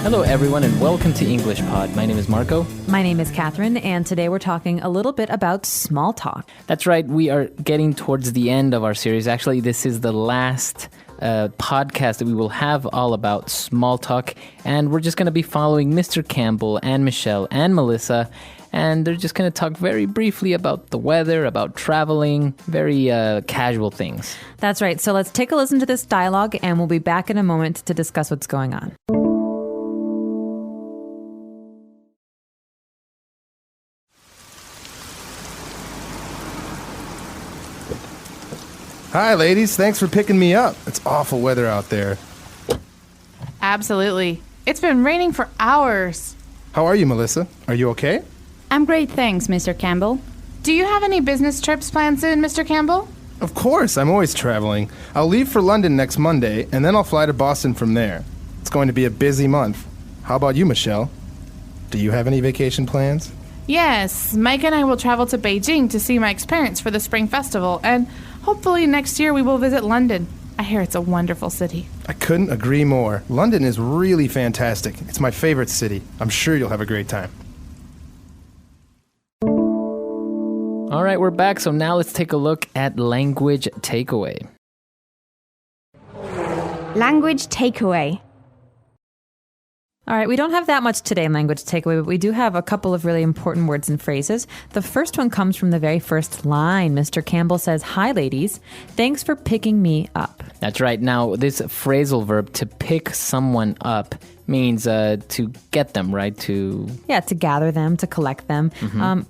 Hello, everyone, and welcome to English Pod. My name is Marco. My name is Catherine, and today we're talking a little bit about small talk. That's right. We are getting towards the end of our series. Actually, this is the last podcast that we will have all about small talk, and we're just going to be following Mr. Campbell and Michelle and Melissa, and they're just going to talk very briefly about the weather, about traveling, very casual things. That's right. So let's take a listen to this dialogue, and we'll be back in a moment to discuss what's going on. Hi, ladies. Thanks for picking me up. It's awful weather out there. Absolutely. It's been raining for hours. How are you, Melissa? Are you okay? I'm great, thanks, Mr. Campbell. Do you have any business trips planned soon, Mr. Campbell? Of course. I'm always traveling. I'll leave for London next Monday, and then I'll fly to Boston from there. It's going to be a busy month. How about you, Michelle? Do you have any vacation plans? Yes, Mike and I will travel to Beijing to see Mike's parents for the Spring Festival, and hopefully next year we will visit London. I hear it's a wonderful city. I couldn't agree more. London is really fantastic. It's my favorite city. I'm sure you'll have a great time. All right, we're back. So now let's take a look at language takeaway. Language takeaway. All right, we don't have that much today in language takeaway, but we do have a couple of really important words and phrases. The first one comes from the very first line. Mr. Campbell says, "Hi, ladies. Thanks for picking me up." That's right. Now, this phrasal verb, to pick someone up, means to get them, right? To gather them, to collect them.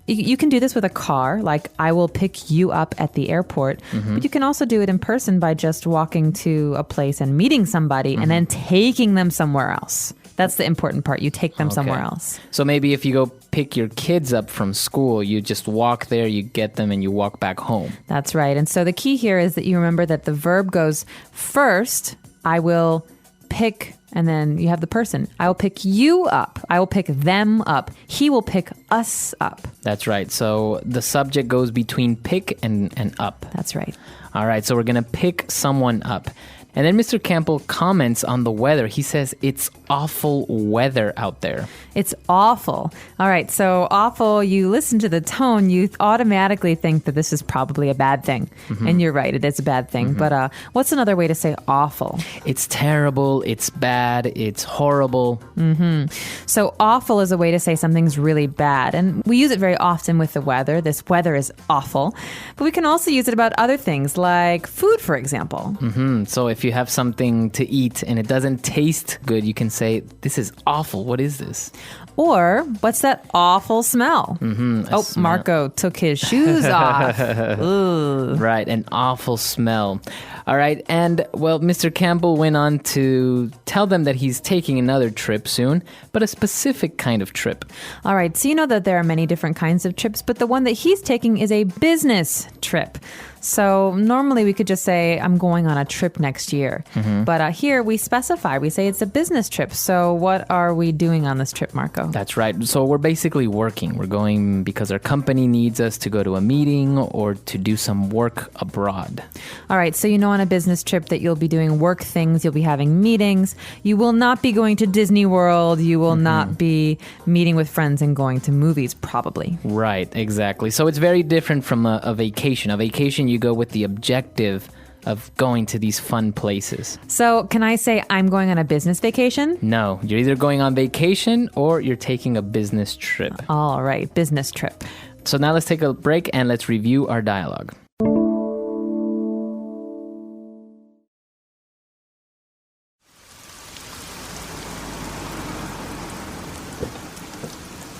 You can do this with a car, like I will pick you up at the airport. But you can also do it in person by just walking to a place and meeting somebody and then taking them somewhere else. That's the important part. You take them somewhere else. So maybe if you go pick your kids up from school, you just walk there, you get them, and you walk back home. That's right. And so the key here is that you remember that the verb goes first, I will pick, and then you have the person. I will pick you up. I will pick them up. He will pick us up. That's right. So the subject goes between pick and up. That's right. All right. So we're going to pick someone up. And then Mr. Campbell comments on the weather. He says, it's awful weather out there. It's awful. All right, so awful, you listen to the tone, you automatically think that this is probably a bad thing. And you're right, it is a bad thing. But what's another way to say awful? It's terrible, it's bad, it's horrible. So awful is a way to say something's really bad. And we use it very often with the weather. This weather is awful. But we can also use it about other things, like food, for example. So if you have something to eat and it doesn't taste good, you can say, this is awful. What is this? Or, what's that awful smell? Smell. Marco took his shoes off. Ooh. Right, an awful smell. All right, and well, Mr. Campbell went on to tell them that he's taking another trip soon, but a specific kind of trip. All right, so you know that there are many different kinds of trips, but the one that he's taking is a business trip. So normally we could just say, I'm going on a trip next year. But here we specify, we say it's a business trip. So what are we doing on this trip, Marco? That's right. So we're basically working. We're going because our company needs us to go to a meeting or to do some work abroad. All right, so you know on a business trip that you'll be doing work things, you'll be having meetings. You will not be going to Disney World. You will not be meeting with friends and going to movies, probably. Right, exactly. So it's very different from a vacation. A vacation, you go with the objective of going to these fun places. So can I say I'm going on a business vacation? No, you're either going on vacation or you're taking a business trip. All right, business trip. So now let's take a break and let's review our dialogue.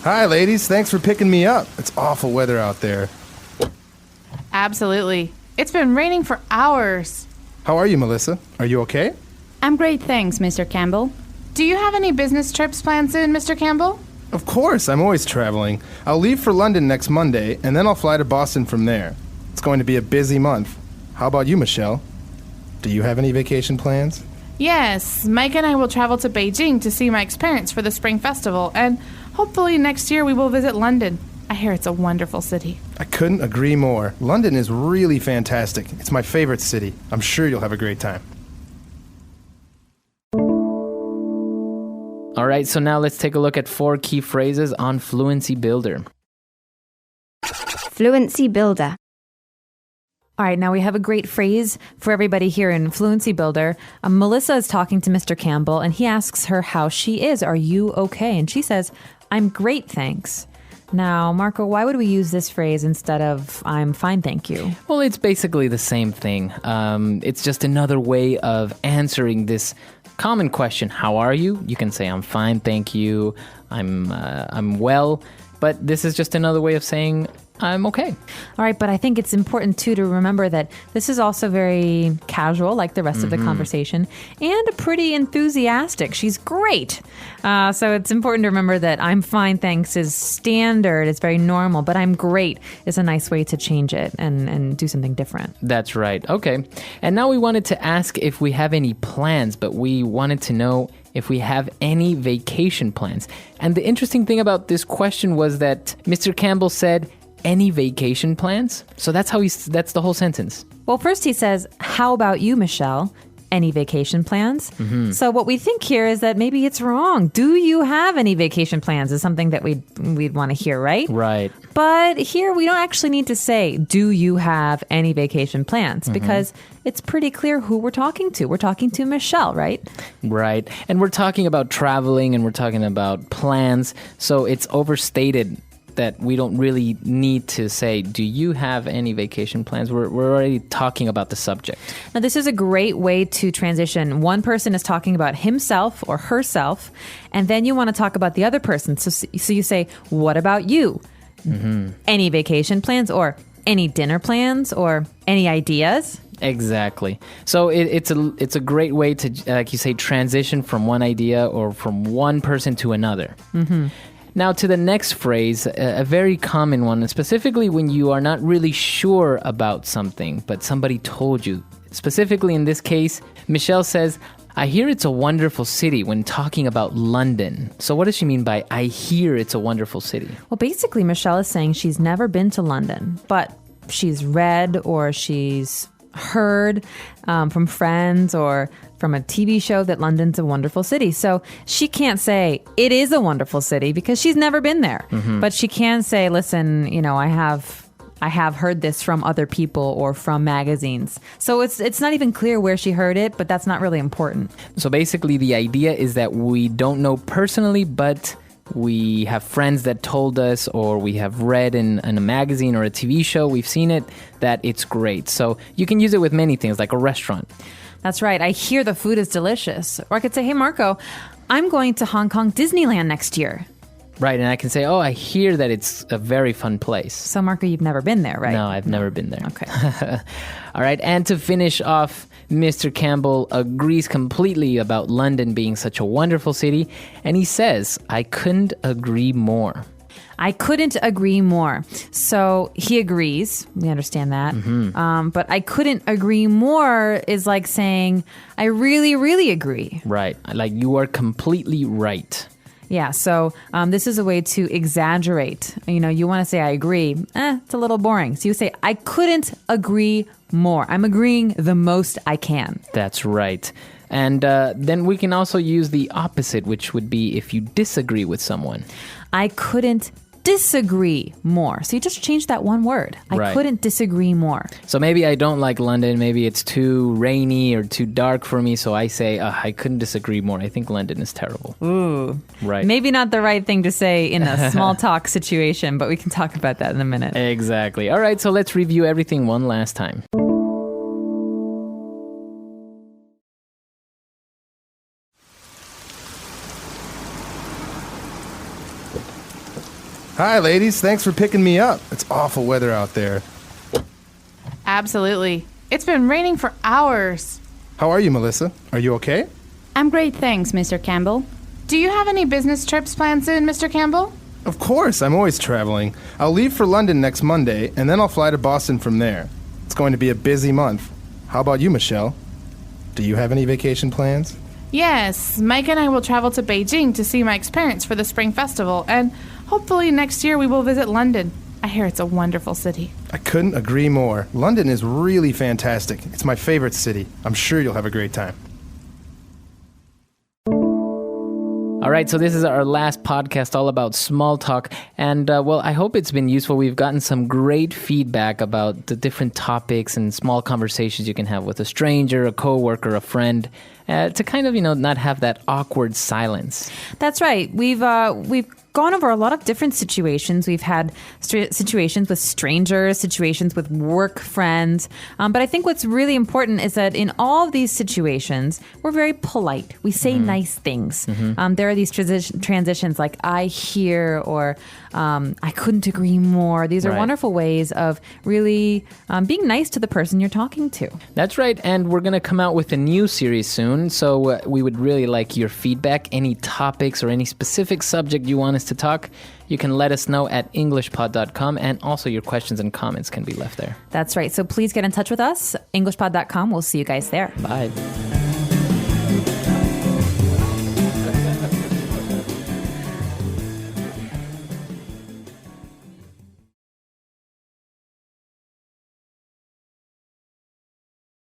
Hi, ladies. Thanks for picking me up. It's awful weather out there. Absolutely. It's been raining for hours. How are you, Melissa? Are you okay? I'm great, thanks, Mr. Campbell. Do you have any business trips planned soon, Mr. Campbell? Of course. I'm always traveling. I'll leave for London next Monday, and then I'll fly to Boston from there. It's going to be a busy month. How about you, Michelle? Do you have any vacation plans? Yes, Mike and I will travel to Beijing to see Mike's parents for the Spring Festival, and hopefully next year we will visit London. I hear it's a wonderful city. I couldn't agree more. London is really fantastic. It's my favorite city. I'm sure you'll have a great time. All right, so now let's take a look at 4 key phrases on Fluency Builder. Fluency Builder. All right, now we have a great phrase for everybody here in Fluency Builder. Melissa is talking to Mr. Campbell, and he asks her how she is. Are you okay? And she says, I'm great, thanks. Now, Marco, why would we use this phrase instead of I'm fine, thank you? Well, it's basically the same thing. It's just another way of answering this common question. How are you? You can say I'm fine, thank you. I'm well. But this is just another way of saying I'm okay. All right, but I think it's important, too, to remember that this is also very casual, like the rest of the conversation, and pretty enthusiastic. She's great. So it's important to remember that I'm fine, thanks is standard. It's very normal, but I'm great is a nice way to change it and do something different. That's right. Okay. And now we wanted to ask if we have any plans, but we wanted to know if we have any vacation plans. And the interesting thing about this question was that Mr. Campbell said, any vacation plans? So that's that's the whole sentence. Well, first he says, how about you, Michelle? Any vacation plans? So what we think here is that maybe it's wrong. Do you have any vacation plans is something that we'd want to hear, right? Right. But here we don't actually need to say, do you have any vacation plans? Because it's pretty clear who we're talking to. We're talking to Michelle, right? Right. And we're talking about traveling and we're talking about plans. So it's overstated that we don't really need to say, do you have any vacation plans? We're already talking about the subject. Now, this is a great way to transition. One person is talking about himself or herself, and then you want to talk about the other person. So you say, what about you? Any vacation plans or any dinner plans or any ideas? Exactly. So it's a great way to, like you say, transition from one idea or from one person to another. Now to the next phrase, a very common one, specifically when you are not really sure about something, but somebody told you. Specifically in this case, Michelle says, I hear it's a wonderful city when talking about London. So what does she mean by I hear it's a wonderful city? Well, basically, Michelle is saying she's never been to London, but she's read or she's heard from friends or from a TV show that London's a wonderful city. So she can't say it is a wonderful city because she's never been there. But she can say, listen, I have heard this from other people or from magazines. So it's not even clear where she heard it, but that's not really important. So basically the idea is that we don't know personally, but we have friends that told us, or we have read in a magazine or a TV show, we've seen it, that it's great. So you can use it with many things, like a restaurant. That's right. I hear the food is delicious. Or I could say, hey, Marco, I'm going to Hong Kong Disneyland next year. Right, and I can say, oh, I hear that it's a very fun place. So, Marco, you've never been there, right? No, I've never been there. Okay. All right, and to finish off, Mr. Campbell agrees completely about London being such a wonderful city, and he says, I couldn't agree more. I couldn't agree more. So he agrees. We understand that. But I couldn't agree more is like saying, I really, really agree. Right, like you are completely right. Yeah, so this is a way to exaggerate. You want to say, I agree. It's a little boring. So you say, I couldn't agree more. I'm agreeing the most I can. That's right. And then we can also use the opposite, which would be if you disagree with someone. I couldn't disagree more. So you just change that one word. I couldn't disagree more. So maybe I don't like London. Maybe it's too rainy or too dark for me. So I say, I couldn't disagree more. I think London is terrible. Ooh. Right. Maybe not the right thing to say in a small talk situation, but we can talk about that in a minute. Exactly. All right. So let's review everything one last time. Hi, ladies. Thanks for picking me up. It's awful weather out there. Absolutely. It's been raining for hours. How are you, Melissa? Are you okay? I'm great, thanks, Mr. Campbell. Do you have any business trips planned soon, Mr. Campbell? Of course. I'm always traveling. I'll leave for London next Monday, and then I'll fly to Boston from there. It's going to be a busy month. How about you, Michelle? Do you have any vacation plans? Yes, Mike and I will travel to Beijing to see Mike's parents for the Spring Festival, and hopefully next year we will visit London. I hear it's a wonderful city. I couldn't agree more. London is really fantastic. It's my favorite city. I'm sure you'll have a great time. All right, so this is our last podcast all about small talk. And, well, I hope it's been useful. We've gotten some great feedback about the different topics and small conversations you can have with a stranger, a coworker, a friend, to kind of, not have that awkward silence. That's right. We've gone over a lot of different situations. We've had situations with strangers, situations with work friends. But I think what's really important is that in all of these situations, we're very polite. We say nice things. There are these transitions like I hear or I couldn't agree more. These are Right. wonderful ways of really being nice to the person you're talking to. That's right, and we're going to come out with a new series soon, so we would really like your feedback. Any topics or any specific subject you want us to talk, you can let us know at englishpod.com, and also your questions and comments can be left there. That's right. So please get in touch with us, englishpod.com. We'll see you guys there. Bye.